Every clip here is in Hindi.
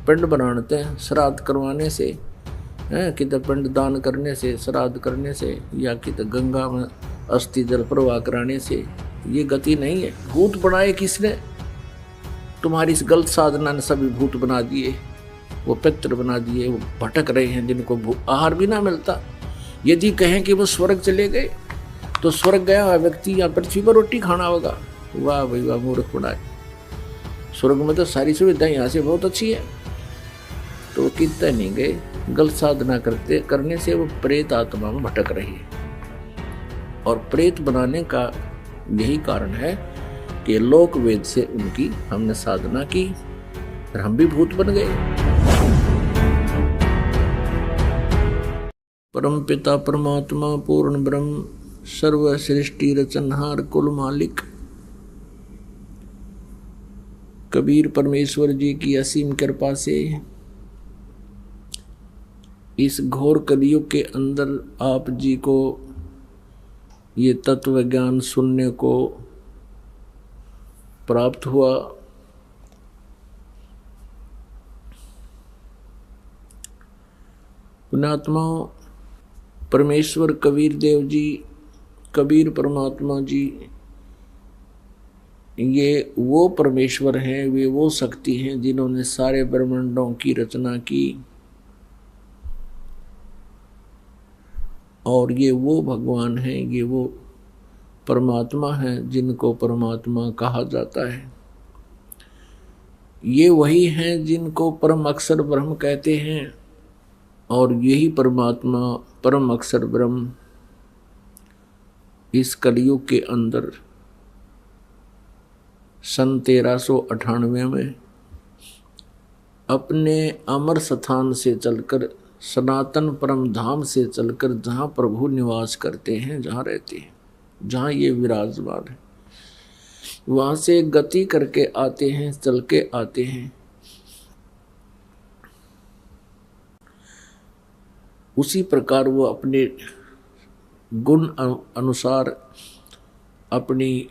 पिंड बनाते हैं श्राद्ध करवाने से, हैं किधर पिंड दान करने से, श्राद्ध करने से, या किधर गंगा में अस्थि जल प्रवाह कराने से, ये गति नहीं है। भूत बनाए किसने? तुम्हारी इस गलत साधना ने सभी भूत बना दिए, वो पितर बना दिए, वो भटक रहे हैं जिनको आहार भी ना मिलता। यदि कहें कि वो स्वर्ग चले गए तो स्वर्ग गया हुआ व्यक्ति या पृथ्वी पर रोटी खाना होगा। वाह भाई वाह, मूर्ख बनाए। स्वर्ग में तो सारी सुविधाएं यहाँ से बहुत अच्छी है, तो वो कितने नहीं गए। गलत साधना करने से वो प्रेत आत्मा में भटक रही है। और प्रेत बनाने का यही कारण है कि लोक वेद से उनकी हमने साधना की और हम भी भूत बन गए। परम पिता परमात्मा पूर्ण ब्रह्म सर्व सृष्टि रचनहार कुल मालिक कबीर परमेश्वर जी की असीम कृपा से इस घोर कलयुग के अंदर आप जी को ये तत्व ज्ञान सुनने को प्राप्त हुआ। पुण्यात्माओं, परमेश्वर कबीर देव जी, कबीर परमात्मा जी, ये वो परमेश्वर हैं, वे वो शक्ति हैं जिन्होंने सारे ब्रह्मांडों की रचना की। और ये वो भगवान हैं, ये वो परमात्मा हैं जिनको परमात्मा कहा जाता है। ये वही हैं जिनको परम अक्षर ब्रह्म कहते हैं। और यही परमात्मा परम अक्षर ब्रह्म इस कलयुग के अंदर सन 1398 में अपने अमर स्थान से चलकर, सनातन परम धाम से चलकर, जहाँ प्रभु निवास करते हैं, जहाँ रहते हैं, जहाँ ये विराजमान है, वहाँ से गति करके आते हैं, चल के आते हैं। उसी प्रकार वो अपने गुण अनुसार, अपनी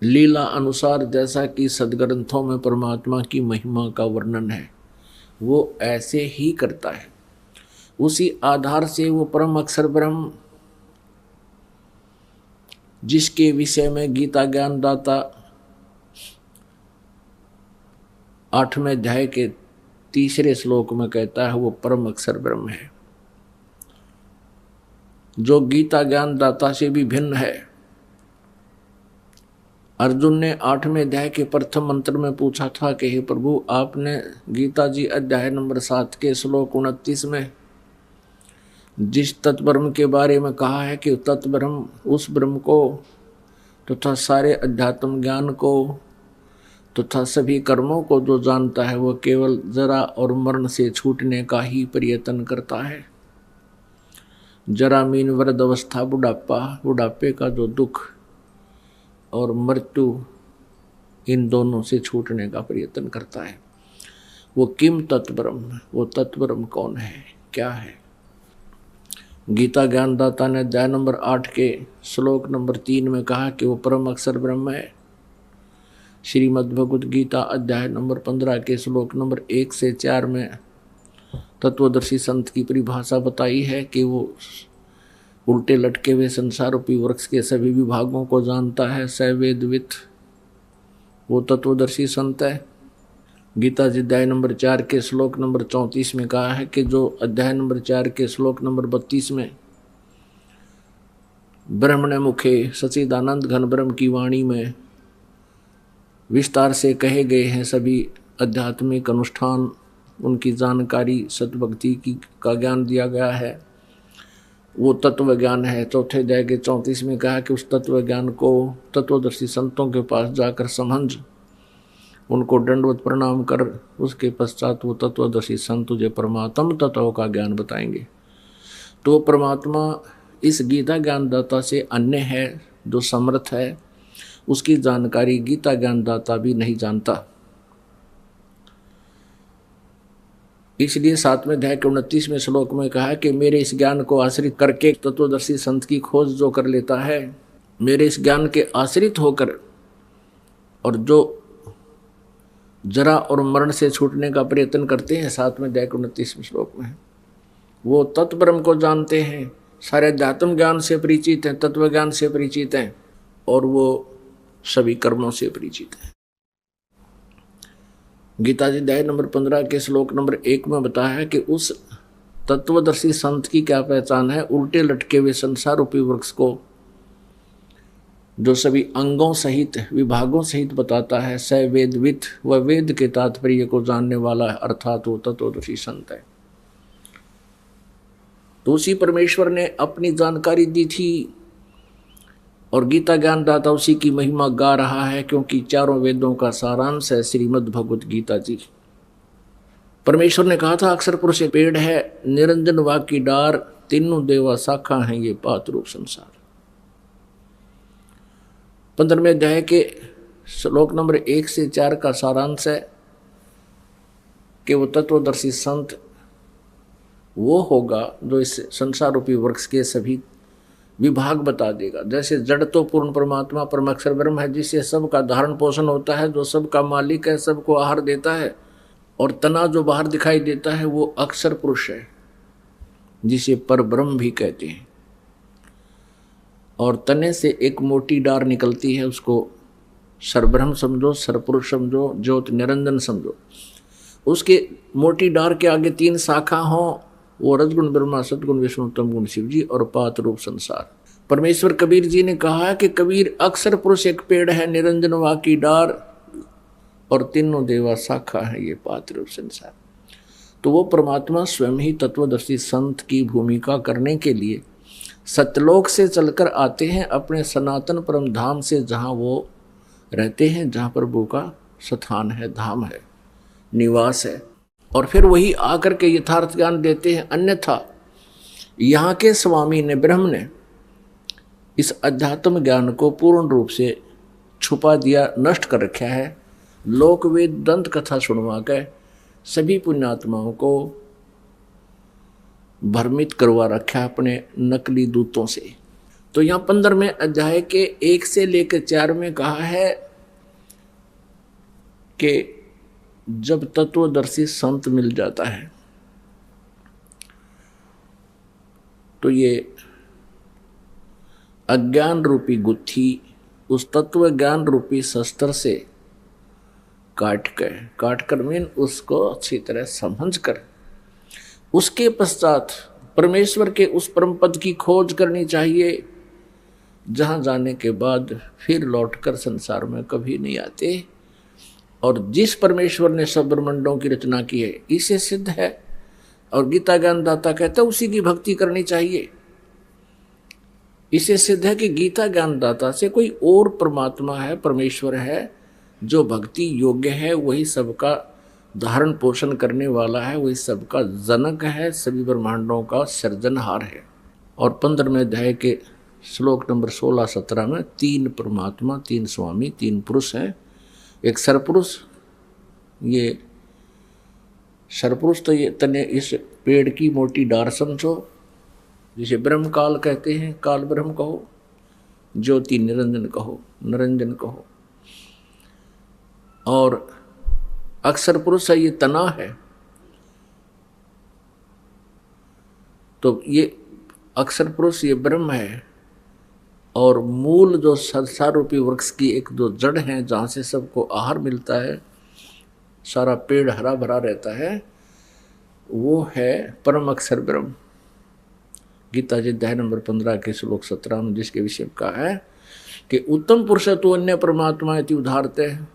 लीला अनुसार, जैसा कि सदग्रंथों में परमात्मा की महिमा का वर्णन है, वो ऐसे ही करता है। उसी आधार से वो परम अक्षर ब्रह्म, जिसके विषय में गीता ज्ञान दाता 8वें अध्याय के 3 श्लोक में कहता है, वो परम अक्षर ब्रह्म है जो गीता ज्ञान दाता से भी भिन्न है। अर्जुन ने 8वें अध्याय के प्रथम मंत्र में पूछा था कि हे प्रभु, आपने गीता जी अध्याय नंबर 7 के श्लोक 29 में जिस तत्ब्रह्म के बारे में कहा है कि तत्ब्रह्म, उस ब्रह्म को तथा सारे अध्यात्म ज्ञान को तथा सभी कर्मों को जो जानता है, वो केवल जरा और मरण से छूटने का ही प्रयत्न करता है। जरा मीन वृद्ध अवस्था, बुढ़ापा, बुढ़ापे का जो दुख, और मृत्यु, इन दोनों से छूटने का प्रयत्न करता है। वो किम तत्ब्रह्म, वो तत्ब्रह्म कौन है, क्या है? गीता ज्ञानदाता ने अध्याय नंबर 8 के श्लोक नंबर 3 में कहा कि वो परम अक्षर ब्रह्म है। श्रीमद् भगवद गीता अध्याय नंबर 15 के श्लोक नंबर 1 से 4 में तत्वदर्शी संत की परिभाषा बताई है कि वो उल्टे लटके हुए संसार रूपी वृक्ष के सभी विभागों को जानता है, सवेदवित, वो तत्वदर्शी संत है। गीता जी अध्याय नंबर 4 के श्लोक नंबर 34 में कहा है कि जो अध्याय नंबर 4 के श्लोक नंबर 32 में ब्रह्मण मुखे सच्चिदानंद घन ब्रह्म की वाणी में विस्तार से कहे गए हैं सभी आध्यात्मिक अनुष्ठान, उनकी जानकारी, सतभक्ति की का ज्ञान दिया गया है, वो तत्व ज्ञान है। चौथे अध्याय के 34 में कहा कि उस तत्व ज्ञान को तत्वदर्शी संतों के पास जाकर समझ, उनको दंडवत प्रणाम कर, उसके पश्चात वो तत्वदर्शी संत तुझे परमात्म तत्व का ज्ञान बताएंगे। तो परमात्मा इस गीता ज्ञानदाता से अन्य है, जो समर्थ है, उसकी जानकारी गीता ज्ञानदाता भी नहीं जानता। इसलिए 7वें अध्याय के 29वें श्लोक में कहा कि मेरे इस ज्ञान को आश्रित करके तत्वदर्शी संत की खोज जो कर लेता है, मेरे इस ज्ञान के आश्रित होकर, और जो जरा और मरण से छूटने का प्रयत्न करते हैं। 7वें अध्याय के 29वें श्लोक में वो तत्ब्रह्म को जानते हैं, सारे अध्यात्म ज्ञान से परिचित हैं, तत्व ज्ञान से परिचित हैं और वो सभी कर्मों से परिचित हैं। गीता जी अध्याय नंबर 15 के श्लोक नंबर 1 में बताया है कि उस तत्वदर्शी संत की क्या पहचान है। उल्टे लटके हुए संसार रूपी वृक्ष को जो सभी अंगों सहित विभागों सहित बताता है, स वेदविद, वह वेद के तात्पर्य को जानने वाला है, अर्थात वो तत्वदर्शी संत है। तो उसी परमेश्वर ने अपनी जानकारी दी थी और गीता ज्ञानदाता उसी की महिमा गा रहा है, क्योंकि चारों वेदों का सारांश है श्रीमद् भगवत गीता जी। परमेश्वर ने कहा था अक्षर पुरुष एक पेड़ है, निरंजन वाक की डार, तीनों देवा शाखा हैं ये पात रूप संसार। 15वें अध्याय के श्लोक नंबर 1 से 4 का सारांश है कि वो तत्वदर्शी संत वो होगा जो इस संसार रूपी वृक्ष के सभी विभाग बता देगा। जैसे जड़ तो पूर्ण परमात्मा परम अक्षर ब्रह्म है, जिससे सबका धारण पोषण होता है, जो सबका मालिक है, सबको आहार देता है, और तना जो बाहर दिखाई देता है वो अक्षर पुरुष है, जिसे पर ब्रह्म भी कहते हैं। और तने से एक मोटी डार निकलती है, उसको सरब्रह्म समझो, सरपुरुष समझो, ज्योत निरंजन समझो। उसके मोटी डार के आगे 3 शाखा हो, वो रजगुण ब्रह्मा, सतगुण विष्णु, तमगुण शिव जी और पात रूप संसार। परमेश्वर कबीर जी ने कहा है कि कबीर अक्षर पुरुष एक पेड़ है, निरंजन वाक की डार, और तीनों देवा शाखा है ये पात रूप संसार। तो वो परमात्मा स्वयं ही तत्वदर्शी संत की भूमिका करने के लिए सतलोक से चलकर आते हैं अपने सनातन परम धाम से, जहाँ वो रहते हैं, जहाँ प्रभु का स्थान है, धाम है, निवास है, और फिर वही आकर के यथार्थ ज्ञान देते हैं। अन्यथा यहाँ के स्वामी ने, ब्रह्म ने, इस अध्यात्म ज्ञान को पूर्ण रूप से छुपा दिया, नष्ट कर रखा है। लोक वेद दंत कथा सुनवा के सभी पुण्यात्माओं को भ्रमित करवा रखा है अपने नकली दूतों से। तो यहाँ 15वें अध्याय के 1 से लेकर 4 में कहा है कि जब तत्वदर्शी संत मिल जाता है तो ये अज्ञान रूपी गुत्थी उस तत्व ज्ञान रूपी शस्त्र से काट कर मीन उसको अच्छी तरह समझ कर उसके पश्चात परमेश्वर के उस परम पद की खोज करनी चाहिए, जहाँ जाने के बाद फिर लौटकर संसार में कभी नहीं आते। और जिस परमेश्वर ने सब ब्रह्मांडों की रचना की है, इसे सिद्ध है, और गीता ज्ञानदाता कहता है उसी की भक्ति करनी चाहिए। इसे सिद्ध है कि गीता ज्ञानदाता से कोई और परमात्मा है, परमेश्वर है, जो भक्ति योग्य है, वही सबका धारण पोषण करने वाला है, वही सबका जनक है, सभी ब्रह्मांडों का सृजनहार है। और 15वें अध्याय के श्लोक नंबर 16-17 में 3 परमात्मा, 3 स्वामी, 3 पुरुष हैं। एक सरपुरुष, ये सरपुरुष तो ये तने इस पेड़ की मोटी डार समझो, जिसे ब्रह्म काल कहते हैं, काल ब्रह्म कहो, ज्योति निरंजन कहो, निरंजन कहो। और अक्षर पुरुष है, ये तना है। तो ये अक्षर पुरुष ये ब्रह्म है, और मूल जो संसार रूपी वृक्ष की एक दो जड़ है, जहाँ से सबको आहार मिलता है, सारा पेड़ हरा भरा रहता है, वो है परम अक्षर ब्रह्म। गीता जी अध्याय नंबर 15 के श्लोक 17 में जिसके विषय में कहा है कि उत्तम पुरुष तो अन्य परमात्मा इति उदाहरते हैं।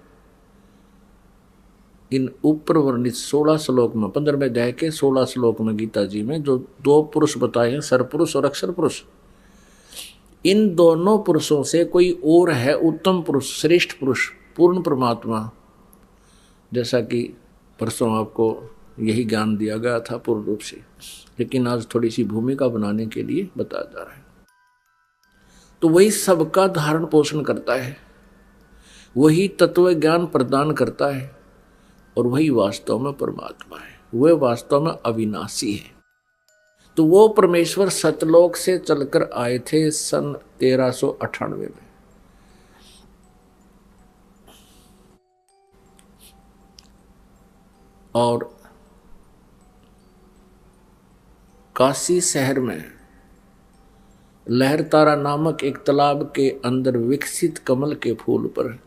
इन ऊपर वर्णित 16 श्लोक में, 15वें अध्याय के 16 श्लोक में गीता जी में जो 2 पुरुष बताए हैं, सरपुरुष और अक्षर पुरुष, इन दोनों पुरुषों से कोई और है उत्तम पुरुष, श्रेष्ठ पुरुष, पूर्ण परमात्मा। जैसा कि परसों आपको यही ज्ञान दिया गया था पूर्ण रूप से, लेकिन आज थोड़ी सी भूमिका बनाने के लिए बताया जा रहा है। तो वही सबका धारण पोषण करता है, वही तत्व ज्ञान प्रदान करता है, और वही वास्तव में परमात्मा है, वह वास्तव में अविनाशी है। तो वो परमेश्वर सतलोक से चलकर आए थे सन 1398 में। और काशी शहर में लहरतारा नामक एक तालाब के अंदर विकसित कमल के फूल पर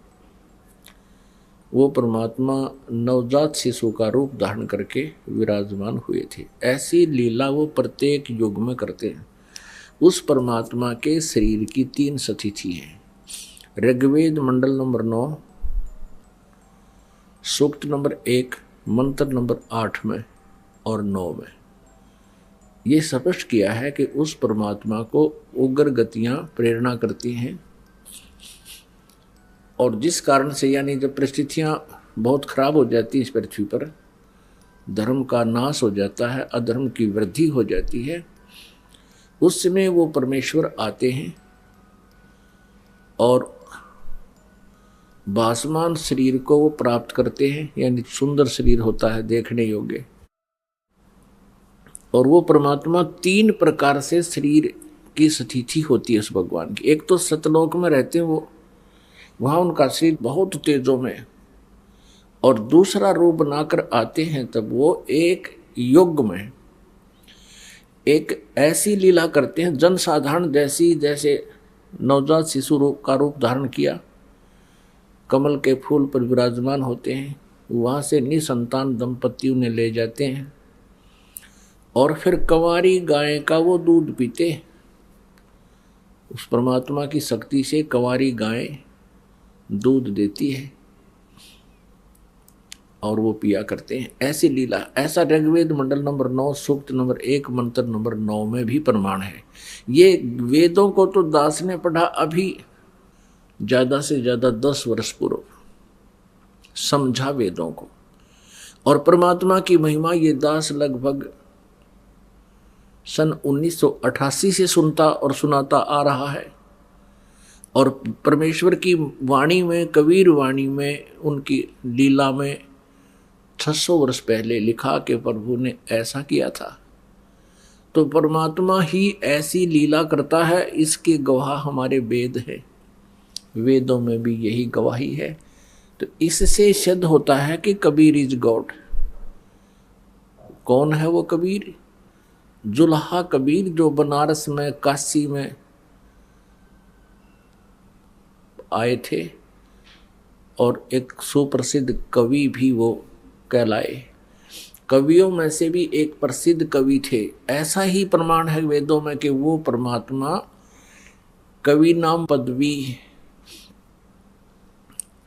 वो परमात्मा नवजात शिशु का रूप धारण करके विराजमान हुए थे। ऐसी लीला वो प्रत्येक युग में करते हैं। उस परमात्मा के शरीर की 3 स्थिति हैं। ऋग्वेद मंडल नंबर 9 सूक्त नंबर 1 मंत्र नंबर 8 में और 9 में ये स्पष्ट किया है कि उस परमात्मा को उग्र गतियां प्रेरणा करती हैं, और जिस कारण से यानी जब परिस्थितियां बहुत खराब हो जाती हैं इस पृथ्वी पर, धर्म का नाश हो जाता है, अधर्म की वृद्धि हो जाती है, उस समय वो परमेश्वर आते हैं और भासमान शरीर को वो प्राप्त करते हैं, यानी सुंदर शरीर होता है देखने योग्य। और वो परमात्मा 3 प्रकार से शरीर की स्थिति होती है उस भगवान की। एक तो सतलोक में रहते हैं वो, वहाँ उनका शरीर बहुत तेजों में, और दूसरा रूप बनाकर आते हैं तब वो एक युग में एक ऐसी लीला करते हैं जनसाधारण जैसी, जैसे नवजात शिशु रूप का रूप धारण किया, कमल के फूल पर विराजमान होते हैं, वहाँ से निसंतान दंपति उन्हें ले जाते हैं और फिर कंवारी गाय का वो दूध पीते। उस परमात्मा की शक्ति से कंवारी गाय दूध देती है और वो पिया करते हैं। ऐसी लीला, ऐसा ऋग्वेद मंडल नंबर 9 सूक्त नंबर 1 मंत्र नंबर 9 में भी प्रमाण है। ये वेदों को तो दास ने पढ़ा अभी ज़्यादा से ज़्यादा 10 वर्ष पूर्व, समझा वेदों को, और परमात्मा की महिमा ये दास लगभग सन 1988 से सुनता और सुनाता आ रहा है। और परमेश्वर की वाणी में, कबीर वाणी में, उनकी लीला में 600 वर्ष पहले लिखा कि प्रभु ने ऐसा किया था। तो परमात्मा ही ऐसी लीला करता है, इसके गवाह हमारे वेद हैं। वेदों में भी यही गवाही है। तो इससे सिद्ध होता है कि कबीर इज गॉड। कौन है वो कबीर? जुल्हा कबीर, जो बनारस में, काशी में आए थे और एक सुप्रसिद्ध कवि भी वो कहलाए। कवियों में से भी एक प्रसिद्ध कवि थे। ऐसा ही प्रमाण है वेदों में कि वो परमात्मा कवि नाम पदवी,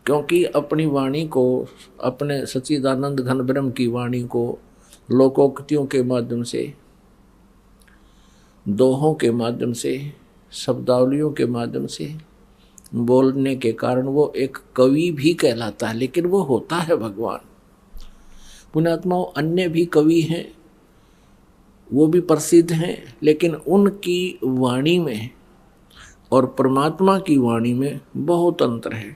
क्योंकि अपनी वाणी को, अपने सच्चिदानंद घन ब्रह्म की वाणी को लोकोक्तियों के माध्यम से, दोहों के माध्यम से, शब्दावलियों के माध्यम से बोलने के कारण वो एक कवि भी कहलाता है। लेकिन वो होता है भगवान। पुण्यात्माओं, अन्य भी कवि हैं, वो भी प्रसिद्ध हैं, लेकिन उनकी वाणी में और परमात्मा की वाणी में बहुत अंतर है।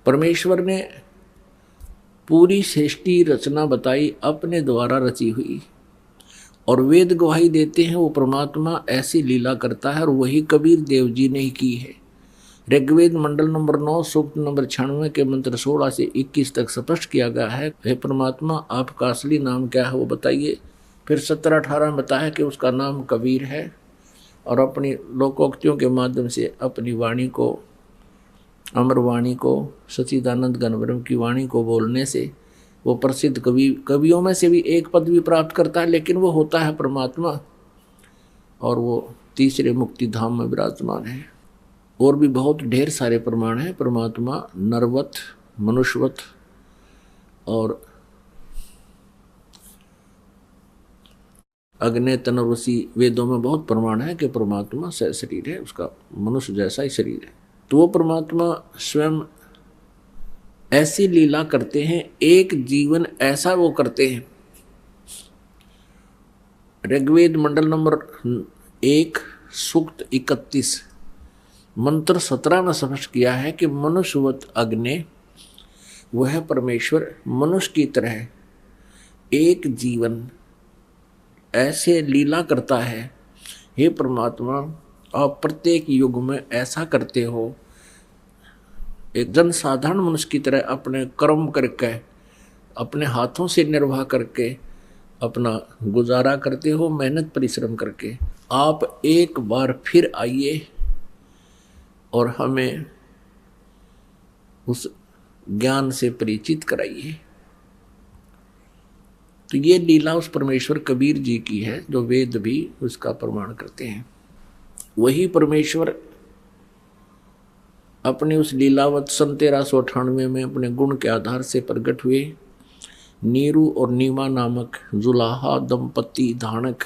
परमेश्वर ने पूरी सृष्टि रचना बताई, अपने द्वारा रची हुई, और वेद गवाही देते हैं वो परमात्मा ऐसी लीला करता है, और वही कबीर देव जी ने ही की है। ऋग्वेद मंडल नंबर 9 सूक्त नंबर 96 के मंत्र 16 से 21 तक स्पष्ट किया गया है, हे परमात्मा आपका असली नाम क्या है वो बताइए। फिर 17-18 में बताया कि उसका नाम कबीर है, और अपनी लोकोक्तियों के माध्यम से अपनी वाणी को, अमर वाणी को, सच्चिदानंद घन ब्रह्म की वाणी को बोलने से वो प्रसिद्ध कवियों में से भी एक पद भी प्राप्त करता है। लेकिन वो होता है परमात्मा, और वो तीसरे मुक्ति धाम में विराजमान है। और भी बहुत ढेर सारे प्रमाण हैं। परमात्मा नरवत, मनुष्यवत और अग्नि तनवसी, वेदों में बहुत प्रमाण है कि परमात्मा शरीर है, उसका मनुष्य जैसा ही शरीर है। तो वो परमात्मा स्वयं ऐसी लीला करते हैं, एक जीवन ऐसा वो करते हैं। ऋग्वेद मंडल नंबर 1 सूक्त 31 मंत्र 17 में स्पष्ट किया है कि मनुष्यवत अग्नि, वह परमेश्वर मनुष्य की तरह एक जीवन ऐसे लीला करता है। हे परमात्मा, आप प्रत्येक युग में ऐसा करते हो, एक जनसाधारण मनुष्य की तरह अपने कर्म करके अपने हाथों से निर्वाह करके अपना गुजारा करते हो, मेहनत परिश्रम करके। आप एक बार फिर आइए और हमें उस ज्ञान से परिचित कराइए। तो ये लीला उस परमेश्वर कबीर जी की है जो वेद भी उसका प्रमाण करते हैं। वही परमेश्वर अपनी उस लीलावत सन 1398 में अपने गुण के आधार से प्रकट हुए। नीरू और नीमा नामक जुलाहा दंपति धानक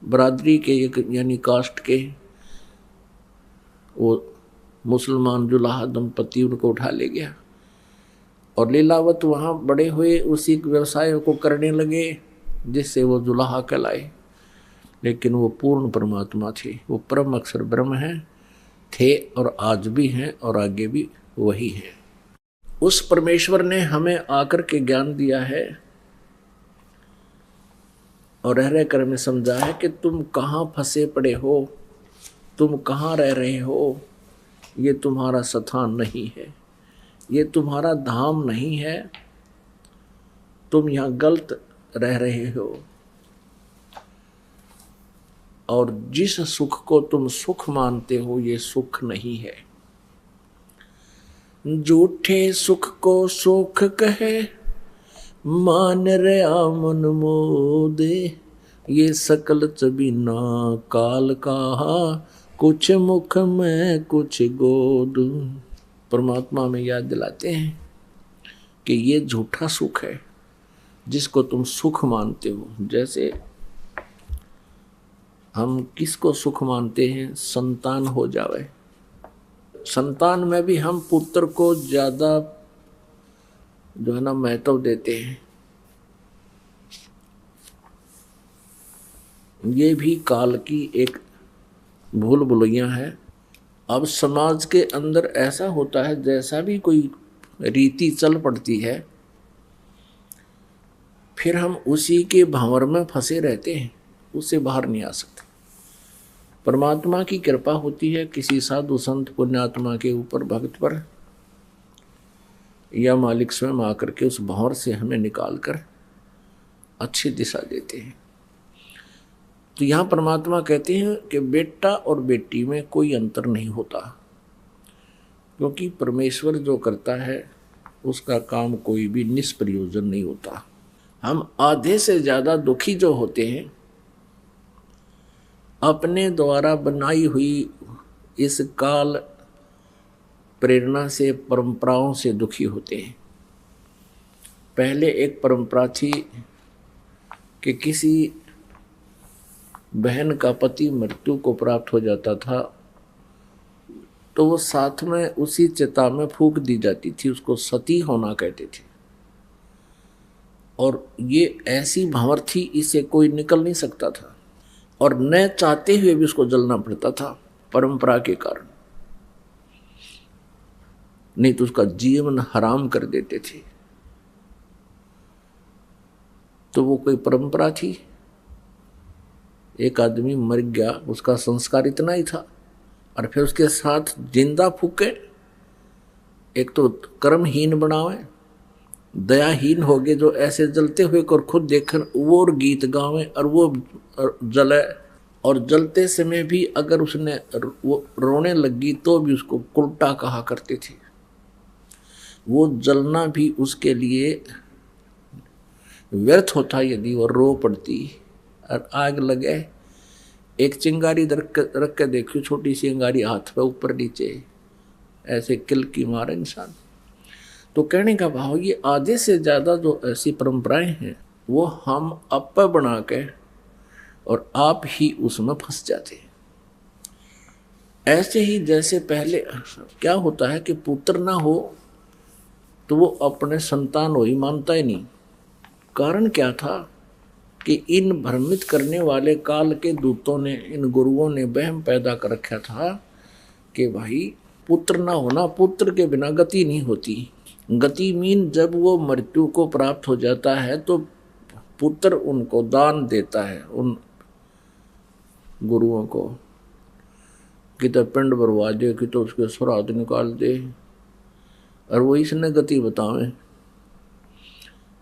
बरादरी के यानी कास्ट के वो मुसलमान जुलाहा दंपति उनको उठा ले गया और लीलावत वहाँ बड़े हुए, उसी व्यवसाय को करने लगे जिससे वो जुलाहा कहलाए। लेकिन वो पूर्ण परमात्मा थे, वो परम अक्षर ब्रह्म हैं, थे और आज भी हैं और आगे भी वही है। उस परमेश्वर ने हमें आकर के ज्ञान दिया है और रह कर में समझा है कि तुम कहाँ फंसे पड़े हो, तुम कहाँ रह रहे हो। ये तुम्हारा स्थान नहीं है, ये तुम्हारा धाम नहीं है, तुम यहाँ गलत रह रहे हो। और जिस सुख को तुम सुख मानते हो ये सुख नहीं है। झूठे सुख को सुख कहे, मान रहा मन मोदे। ये सकल चबीना काल कहा, कुछ मुख में कुछ गोद। परमात्मा में याद दिलाते हैं कि ये झूठा सुख है जिसको तुम सुख मानते हो। जैसे हम किसको सुख मानते हैं? संतान हो जावे। संतान में भी हम पुत्र को ज्यादा जो है ना महत्व देते हैं। ये भी काल की एक भूल भुलैया है। अब समाज के अंदर ऐसा होता है, जैसा भी कोई रीति चल पड़ती है फिर हम उसी के भंवर में फंसे रहते हैं, उससे बाहर नहीं आ सकते। परमात्मा की कृपा होती है किसी साधु संत पुण्यात्मा के ऊपर, भक्त पर, या मालिक स्वयं आकर के उस भंवर से हमें निकाल कर अच्छी दिशा देते हैं। तो यहाँ परमात्मा कहते हैं कि बेटा और बेटी में कोई अंतर नहीं होता, क्योंकि परमेश्वर जो करता है उसका काम कोई भी निष्प्रयोजन नहीं होता। हम आधे से ज़्यादा दुखी जो होते हैं अपने द्वारा बनाई हुई इस काल प्रेरणा से, परंपराओं से दुखी होते हैं। पहले एक परंपरा थी कि किसी बहन का पति मृत्यु को प्राप्त हो जाता था तो वो साथ में उसी चिता में फूंक दी जाती थी, उसको सती होना कहते थे। और ये ऐसी भंवर थी, इसे कोई निकल नहीं सकता था और न चाहते हुए भी उसको जलना पड़ता था परंपरा के कारण, नहीं तो उसका जीवन हराम कर देते थे। तो वो कोई परंपरा थी। एक आदमी मर गया, उसका संस्कार इतना ही था, और फिर उसके साथ जिंदा फूके। एक तो कर्महीन बनावे, दयाहीन हो गए जो ऐसे जलते हुए को खुद देखकर वो और गीत गावे और वो जले, और जलते समय भी अगर उसने वो रोने लगी तो भी उसको उल्टा कहा करते थे। वो जलना भी उसके लिए व्यर्थ होता यदि वो रो पड़ती और आग लगे। एक चिंगारी रख के देखियो, छोटी सी अंगारी हाथ पे ऊपर नीचे ऐसे किल की मारे इंसान। तो कहने का भाव ये आधे से ज़्यादा जो ऐसी परंपराएं हैं वो हम अप बना के और आप ही उसमें फंस जाते हैं। ऐसे ही जैसे पहले क्या होता है कि पुत्र ना हो तो वो अपने संतान हो ही मानता ही नहीं। कारण क्या था कि इन भ्रमित करने वाले काल के दूतों ने, इन गुरुओं ने वहम पैदा कर रखा था कि भाई पुत्र ना होना, पुत्र के बिना गति नहीं होती। गति मीन जब वो मृत्यु को प्राप्त हो जाता है तो पुत्र उनको दान देता है, उन गुरुओं को, कि तो पिंड भरवा दे, कि तो उसके श्राद्ध निकाल दे, और वो इसने गति बतावे।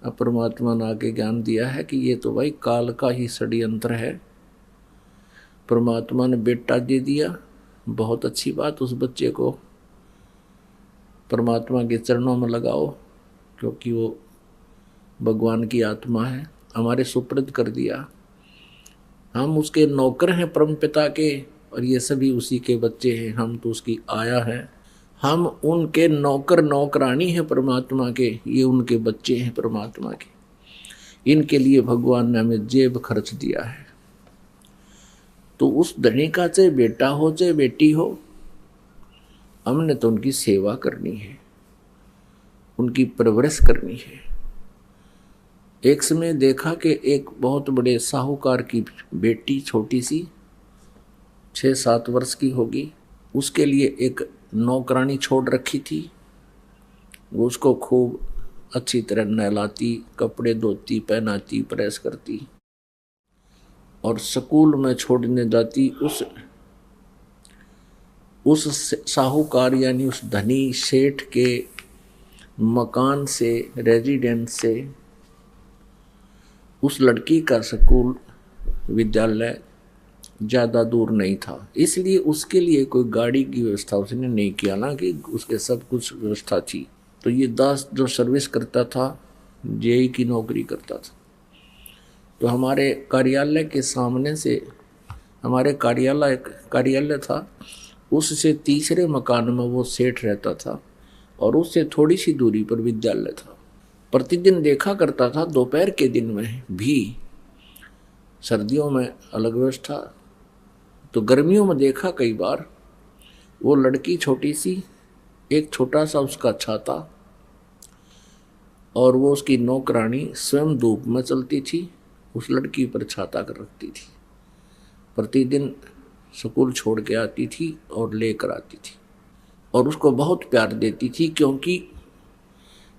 अब परमात्मा ने आके ज्ञान दिया है कि ये तो भाई काल का ही षड्यंत्र है। परमात्मा ने बेटा दे दिया, बहुत अच्छी बात, उस बच्चे को परमात्मा के चरणों में लगाओ, क्योंकि वो भगवान की आत्मा है, हमारे सुपुर्द कर दिया। हम उसके नौकर हैं परम पिता के, और ये सभी उसी के बच्चे हैं, हम तो उसकी आया है। हम उनके नौकर नौकरानी हैं परमात्मा के, ये उनके बच्चे हैं परमात्मा के। इनके लिए भगवान ने हमें जेब खर्च दिया है। तो उस धनी का चाहे बेटा हो चाहे बेटी हो, हमने तो उनकी सेवा करनी है, उनकी परवरिश करनी है। एक समय देखा कि एक बहुत बड़े साहूकार की बेटी छोटी सी 6-7 वर्ष की होगी, उसके लिए एक नौकरानी छोड़ रखी थी। वो उसको खूब अच्छी तरह नहलाती, कपड़े धोती, पहनाती, प्रेस करती और स्कूल में छोड़ने जाती। उस साहूकार यानी उस धनी सेठ के मकान से, रेजिडेंस से उस लड़की का स्कूल विद्यालय ज़्यादा दूर नहीं था, इसलिए उसके लिए कोई गाड़ी की व्यवस्था उसने नहीं किया ना, कि उसके सब कुछ व्यवस्था थी। तो ये दास जो सर्विस करता था, जेई की नौकरी करता था, तो हमारे कार्यालय के सामने से, हमारे कार्यालय था, उससे तीसरे मकान में वो सेठ रहता था और उससे थोड़ी सी दूरी पर विद्यालय था। प्रतिदिन देखा करता था, दोपहर के दिन में भी, सर्दियों में अलग व्यवस्था, तो गर्मियों में देखा कई बार, वो लड़की छोटी सी, एक छोटा सा उसका छाता, और वो उसकी नौकरानी स्वयं धूप में चलती थी, उस लड़की पर छाता कर रखती थी। प्रतिदिन स्कूल छोड़ के आती थी और लेकर आती थी, और उसको बहुत प्यार देती थी, क्योंकि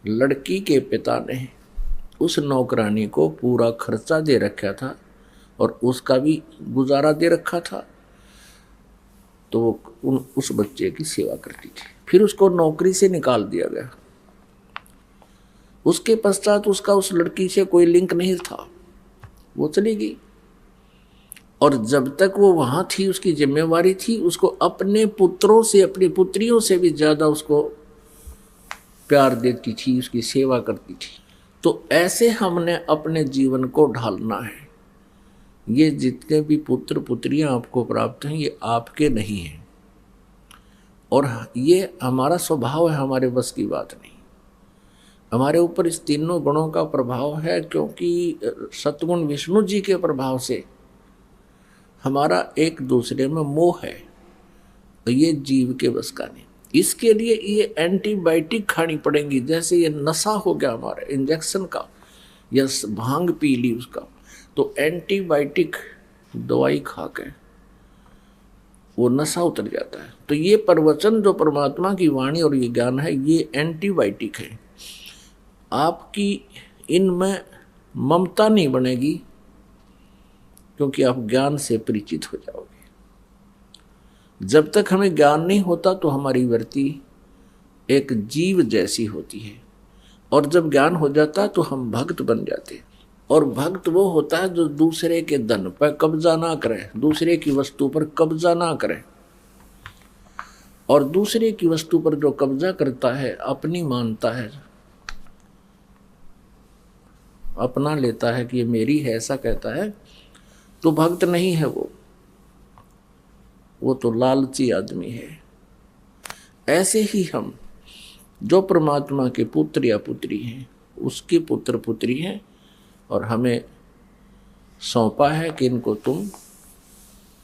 लड़की के पिता ने उस नौकरानी को पूरा खर्चा दे रखा था और उसका भी गुजारा दे रखा था। तो वो उस बच्चे की सेवा करती थी। फिर उसको नौकरी से निकाल दिया गया। उसके पश्चात उसका उस लड़की से कोई लिंक नहीं था, वो चली गई। और जब तक वो वहाँ थी, उसकी जिम्मेवारी थी उसको अपने पुत्रों से, अपनी पुत्रियों से भी ज़्यादा उसको प्यार देती थी, उसकी सेवा करती थी। तो ऐसे हमने अपने जीवन को ढालना है। ये जितने भी पुत्र पुत्रियां आपको प्राप्त हैं, ये आपके नहीं हैं, और ये हमारा स्वभाव है, हमारे बस की बात नहीं। हमारे ऊपर इस तीनों गुणों का प्रभाव है, क्योंकि सतगुण विष्णु जी के प्रभाव से हमारा एक दूसरे में मोह है, तो ये जीव के बस का नहीं। इसके लिए ये एंटीबायोटिक खानी पड़ेंगी। जैसे ये नशा हो गया हमारे इंजेक्शन का, या भांग पी ली उसका, तो एंटीबायोटिक दवाई खा के वो नशा उतर जाता है। तो ये प्रवचन जो परमात्मा की वाणी और ये ज्ञान है, ये एंटीबायोटिक है। आपकी इनमें ममता नहीं बनेगी, क्योंकि आप ज्ञान से परिचित हो जाओगे। जब तक हमें ज्ञान नहीं होता तो हमारी वृत्ति एक जीव जैसी होती है, और जब ज्ञान हो जाता तो हम भक्त बन जाते। और भक्त वो होता है जो दूसरे के धन पर कब्जा ना करे, दूसरे की वस्तु पर कब्जा ना करे। और दूसरे की वस्तु पर जो कब्जा करता है, अपनी मानता है, अपना लेता है कि ये मेरी है, ऐसा कहता है, तो भक्त नहीं है वो तो लालची आदमी है। ऐसे ही हम जो परमात्मा के पुत्र या पुत्री हैं, उसके पुत्र पुत्री हैं, और हमें सौंपा है कि इनको तुम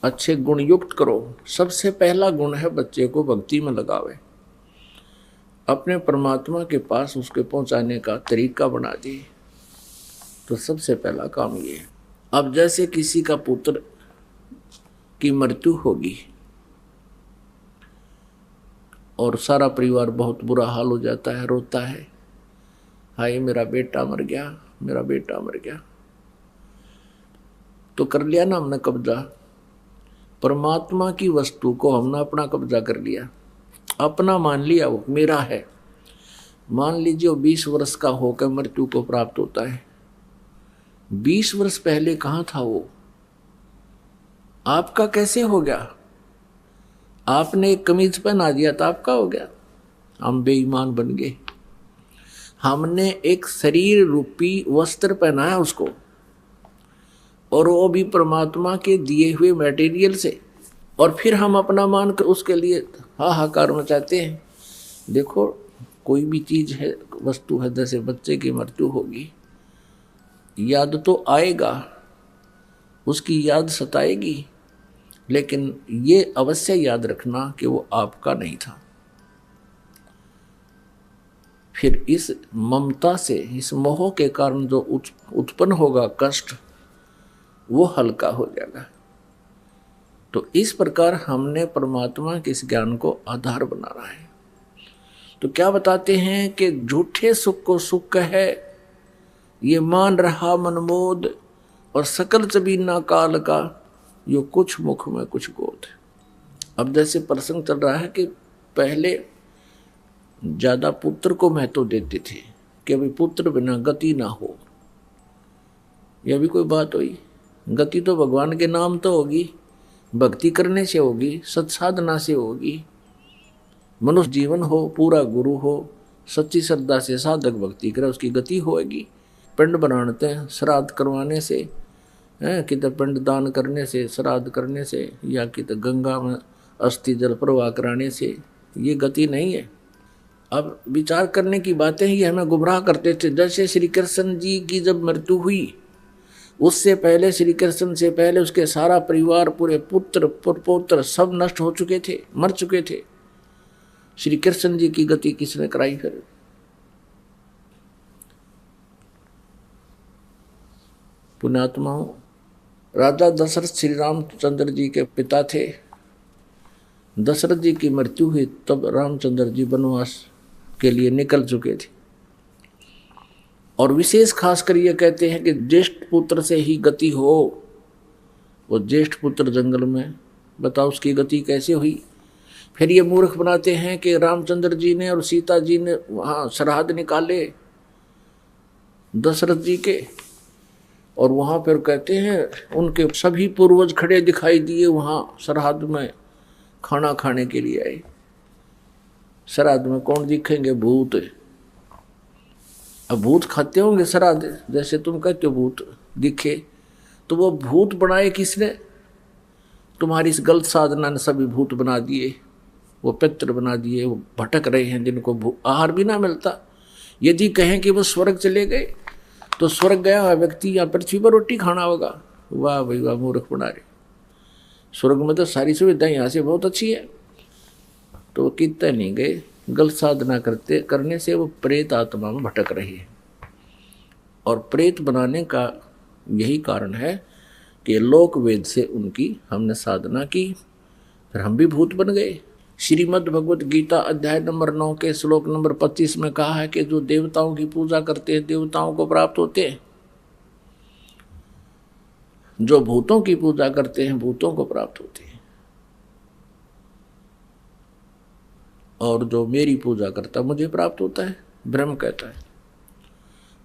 अच्छे गुण युक्त करो। सबसे पहला गुण है बच्चे को भक्ति में लगावे, अपने परमात्मा के पास उसके पहुंचाने का तरीका बना दिए। तो सबसे पहला काम ये है। अब जैसे किसी का पुत्र की मृत्यु होगी और सारा परिवार बहुत बुरा हाल हो जाता है, रोता है, हाय मेरा बेटा मर गया, मेरा बेटा मर गया। तो कर लिया ना हमने कब्जा, परमात्मा की वस्तु को हमने अपना कब्जा कर लिया, अपना मान लिया, वो मेरा है। मान लीजिए वो 20 वर्ष का होकर मृत्यु को प्राप्त होता है। 20 वर्ष पहले कहाँ था वो? आपका कैसे हो गया? आपने एक कमीज पहना दिया तो आपका हो गया। हम बेईमान बन गए। हमने एक शरीर रूपी वस्त्र पहनाया उसको, और वो भी परमात्मा के दिए हुए मटेरियल से, और फिर हम अपना मान कर उसके लिए हाहाकार मचाते हैं। देखो, कोई भी चीज है, वस्तु है, जैसे बच्चे की मृत्यु होगी, याद तो आएगा, उसकी याद सताएगी, लेकिन ये अवश्य याद रखना कि वो आपका नहीं था। फिर इस ममता से, इस मोह के कारण जो उत्पन्न होगा कष्ट, वो हल्का हो जाएगा। तो इस प्रकार हमने परमात्मा के इस ज्ञान को आधार बनाना है। तो क्या बताते हैं कि झूठे सुख को सुख है, ये मान रहा मनमोद, और सकल चबीना काल का, यो कुछ मुख में कुछ गोद। अब जैसे प्रसंग चल रहा है कि पहले ज्यादा पुत्र को महत्व देते थे कि अभी पुत्र बिना गति ना हो। यह भी कोई बात हुई? गति तो भगवान के नाम तो होगी, भक्ति करने से होगी, सत्साधना से होगी। मनुष्य जीवन हो, पूरा गुरु हो, सच्ची श्रद्धा से साधक भक्ति करे, उसकी गति होगी। पिंड बनाते हैं श्राद्ध करवाने से, किधर पिंड दान करने से, श्राद्ध करने से, या किधर गंगा में अस्थि जल प्रवाह कराने से, ये गति नहीं है। अब विचार करने की बातें ही हमें गुमराह करते थे। जैसे श्री कृष्ण जी की जब मृत्यु हुई, उससे पहले, श्री कृष्ण से पहले उसके सारा परिवार, पूरे पुत्र पुत्र सब नष्ट हो चुके थे, मर चुके थे। श्री कृष्ण जी की गति किसने कराई? फिर पुण्यात्माओं, राजा दशरथ श्री रामचंद्र जी के पिता थे। दशरथ जी की मृत्यु हुई तब रामचंद्र जी वनवास के लिए निकल चुके थे। और विशेष खासकर ये कहते हैं कि ज्येष्ठ पुत्र से ही गति हो। वो ज्येष्ठ पुत्र जंगल में, बताओ उसकी गति कैसे हुई? फिर ये मूर्ख बनाते हैं कि रामचंद्र जी ने और सीता जी ने वहाँ श्राद्ध निकाले दशरथ जी के, और वहाँ फिर कहते हैं उनके सभी पूर्वज खड़े दिखाई दिए वहाँ श्राद्ध में, खाना खाने के लिए आए। श्राद्ध में कौन दिखेंगे? भूत। अब भूत खाते होंगे श्राद्ध, जैसे तुम कहते हो भूत दिखे, तो वो भूत बनाए किसने? तुम्हारी इस गलत साधना ने सभी भूत बना दिए, वो पित्र बना दिए। वो भटक रहे हैं, जिनको आहार भी ना मिलता। यदि कहें कि वो स्वर्ग चले गए, तो स्वर्ग गया हुआ व्यक्ति यहाँ पृथ्वी पर रोटी खाना होगा। वाह भाई वाह, मूर्ख बना रहे। स्वर्ग में तो सारी सुविधाएं यहाँ से बहुत अच्छी है। तो वो कितने नहीं गए, गलत साधना करने से वो प्रेत आत्मा में भटक रही है। और प्रेत बनाने का यही कारण है कि लोक वेद से उनकी हमने साधना की, फिर हम भी भूत बन गए। श्रीमद् भगवत गीता अध्याय नंबर 9 के श्लोक नंबर 25 में कहा है कि जो देवताओं की पूजा करते हैं देवताओं को प्राप्त होते हैं, जो भूतों की पूजा करते हैं भूतों को प्राप्त होते हैं, और जो मेरी पूजा करता मुझे प्राप्त होता है, ब्रह्म कहता है।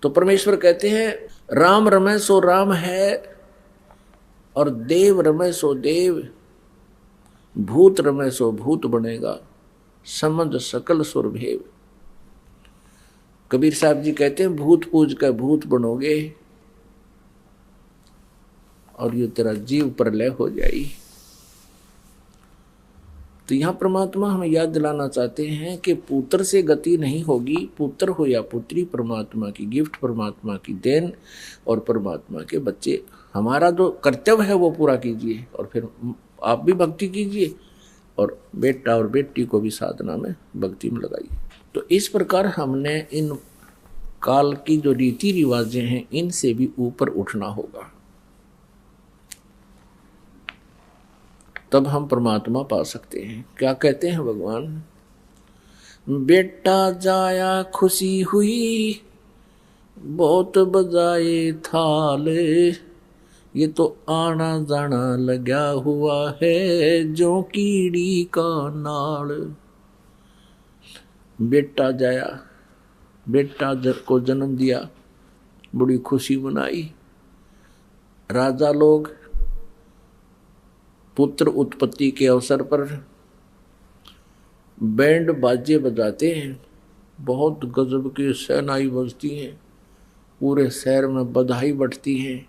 तो परमेश्वर कहते हैं राम रमे सो राम है, और देव रमे सो देव, भूत रमे सो भूत बनेगा, समझ सकल सुर भेव। कबीर साहब जी कहते हैं भूत पूज कर भूत बनोगे, और ये तेरा जीव प्रलय हो जाएगी। तो यहाँ परमात्मा हमें याद दिलाना चाहते हैं कि पुत्र से गति नहीं होगी। पुत्र हो या पुत्री परमात्मा की गिफ्ट, परमात्मा की देन, और परमात्मा के बच्चे। हमारा जो कर्तव्य है वो पूरा कीजिए, और फिर आप भी भक्ति कीजिए, और बेटा और बेटी को भी साधना में भक्ति में लगाइए। तो इस प्रकार हमने इन काल की जो रीति रिवाजें हैं इनसे भी ऊपर उठना होगा, तब हम परमात्मा पा सकते हैं। क्या कहते हैं भगवान? बेटा जाया खुशी हुई, बहुत बजाए थाल, ये तो आना जाना लगा हुआ है जो कीड़ी का नाल। बेटा जाया, बेटा को जन्म दिया, बड़ी खुशी मनाई। राजा लोग पुत्र उत्पत्ति के अवसर पर बैंड बाजे बजाते हैं, बहुत गजब की शहनाई बजती हैं, पूरे शहर में बधाई बंटती है,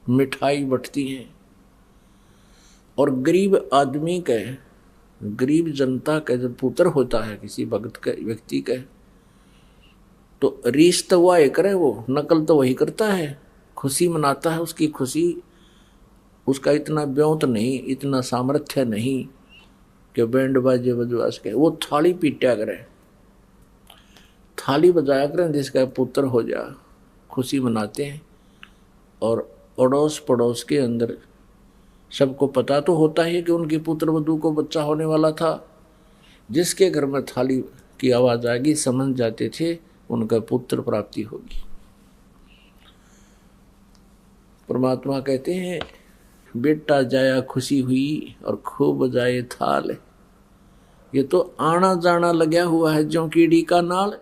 मिठाई बंटती है। और गरीब आदमी के, गरीब जनता का जब पुत्र होता है किसी भक्त के, व्यक्ति का, तो रीस तो वह करे, वो नकल तो वही करता है, खुशी मनाता है। उसकी खुशी, उसका इतना ब्योंत नहीं, इतना सामर्थ्य नहीं कि बैंड बाजे बजवा सके। वो थाली पीटा करे, थाली बजाया करें जिसका पुत्र हो जा, खुशी मनाते हैं। और अड़ोस पड़ोस के अंदर सबको पता तो होता है कि उनकी पुत्र वधू को बच्चा होने वाला था। जिसके घर में थाली की आवाज आएगी समझ जाते थे उनका पुत्र प्राप्ति होगी। परमात्मा कहते हैं बेटा जाया खुशी हुई और खूब बजाए थाल। ये तो आना जाना लगा हुआ है जो कीड़ी का नाल।